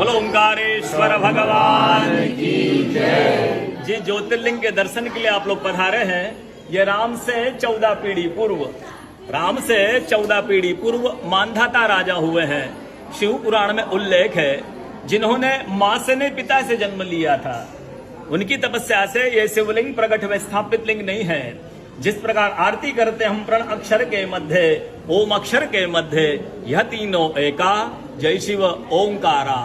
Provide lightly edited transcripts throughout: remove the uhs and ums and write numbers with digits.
बोलो ओंकारेश्वर भगवान की जय। जी ज्योतिर्लिंग के दर्शन के लिए आप लोग पधारे हैं। ये राम से 14 पीढ़ी पूर्व, राम से 14 पीढ़ी पूर्व मांधाता राजा हुए हैं। शिव पुराण में उल्लेख है, जिन्होंने मां से नहीं पिता से जन्म लिया था, उनकी तपस्या से ये शिवलिंग प्रकट हुए, स्थापित लिंग नहीं है। जिस प्रकार आरती करते हम प्रण अक्षर के मध्य, ओम अक्षर के मध्य, यह तीनों एका, जय शिव ओंकारा।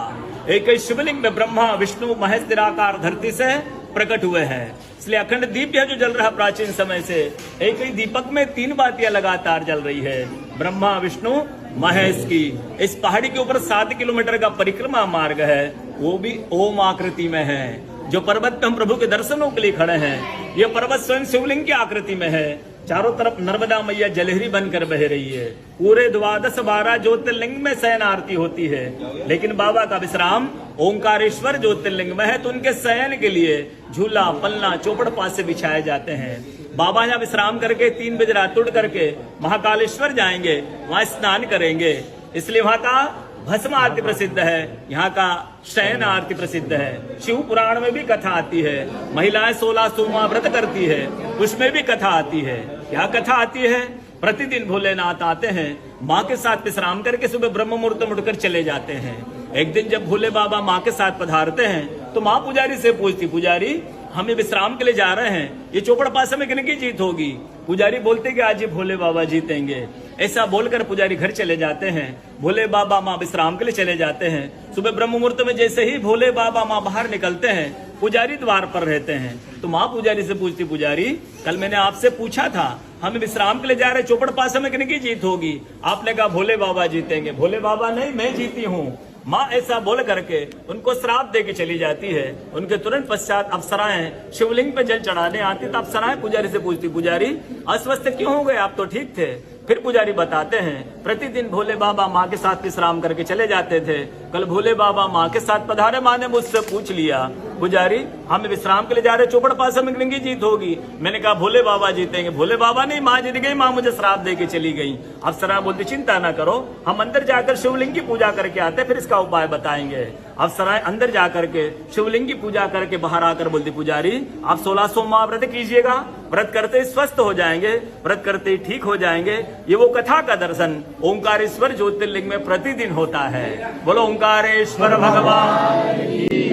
एक ही शिवलिंग में ब्रह्मा विष्णु महेश निराकार धरती से प्रकट हुए हैं। इसलिए अखंड दीप यह जो जल रहा प्राचीन समय से, एक ही दीपक में 3 बातियां लगातार जल रही है, ब्रह्मा विष्णु महेश की। इस पहाड़ी के ऊपर 7 किलोमीटर का परिक्रमा मार्ग है, वो भी ओम आकृति में है। जो पर्वत पे हम प्रभु के दर्शनों के लिए खड़े हैं, ये पर्वत स्वयं शिवलिंग की आकृति में है। चारों तरफ नर्मदा मैया जलहरी बनकर बह रही है। पूरे 12 ज्योतिर्लिंग में शयन आरती होती है, लेकिन बाबा का विश्राम ओंकारेश्वर ज्योतिर्लिंग में है, तो उनके शयन के लिए झूला पलना चौपड़ पास से बिछाए जाते हैं। बाबा यहाँ विश्राम करके 3 बजे रात उठ करके महाकालेश्वर जाएंगे, वहां स्नान करेंगे। इसलिए वहां का भस्म आरती प्रसिद्ध है, यहाँ का शयन आरती प्रसिद्ध है। शिव पुराण में भी कथा आती है, महिलाएं 16 सोमवार व्रत करती है, उसमें भी कथा आती है। क्या कथा आती है? प्रतिदिन भोलेनाथ आते हैं, माँ के साथ विश्राम करके सुबह ब्रह्म मुहूर्त में उठकर चले जाते हैं। एक दिन जब भोले बाबा माँ के साथ पधारते हैं, तो माँ पुजारी से पूछती, पुजारी हम विश्राम के लिए जा रहे हैं, ये चौपड़ पास में किन की जीत होगी? पुजारी बोलते कि आज ही भोले बाबा जीतेंगे। ऐसा बोलकर पुजारी घर चले जाते हैं। भोले बाबा माँ विश्राम के लिए चले जाते हैं। सुबह ब्रह्म मुहूर्त में जैसे ही भोले बाबा माँ बाहर निकलते हैं, पुजारी द्वार पर रहते हैं। तो माँ पुजारी से पूछती, पुजारी कल मैंने आपसे पूछा था, हम विश्राम के लिए जा रहे, चौपड़ पास में किन की जीत होगी? आपने कहा भोले बाबा जीतेंगे। भोले बाबा नहीं, मैं जीती हूँ। माँ ऐसा बोल करके उनको श्राप दे के चली जाती है। उनके तुरंत पश्चात अप्सराएं शिवलिंग पे जल चढ़ाने आती, तो अप्सराएं पुजारी से पूछती, पुजारी अस्वस्थ क्यों हो गए, आप तो ठीक थे। फिर पुजारी बताते हैं, प्रतिदिन भोले बाबा माँ के साथ विश्राम करके चले जाते थे। कल भोले बाबा माँ के साथ पधारे, माँ ने मुझसे पूछ लिया, पुजारी हम विश्राम के लिए जा रहे, चौपड़ पास में किन की जीत होगी? मैंने कहा भोले बाबा जीतेंगे। भोले बाबा नहीं, माँ जीत गई, माँ मुझे श्राप दे के चली गई। अप्सरा बोलती, चिंता ना करो, हम अंदर जाकर शिवलिंग की पूजा करके आते, फिर इसका उपाय बताएंगे। अप्सराएं अंदर जाकर के शिवलिंग की पूजा करके बाहर आकर बोलती, पुजारी आप 16 सोमवार व्रत कीजिएगा, व्रत करते ही स्वस्थ हो जाएंगे, व्रत करते ही ठीक हो जाएंगे। ये वो कथा का दर्शन ओंकारेश्वर ज्योतिर्लिंग में प्रतिदिन होता है। बोलो ओंकारेश्वर भगवान।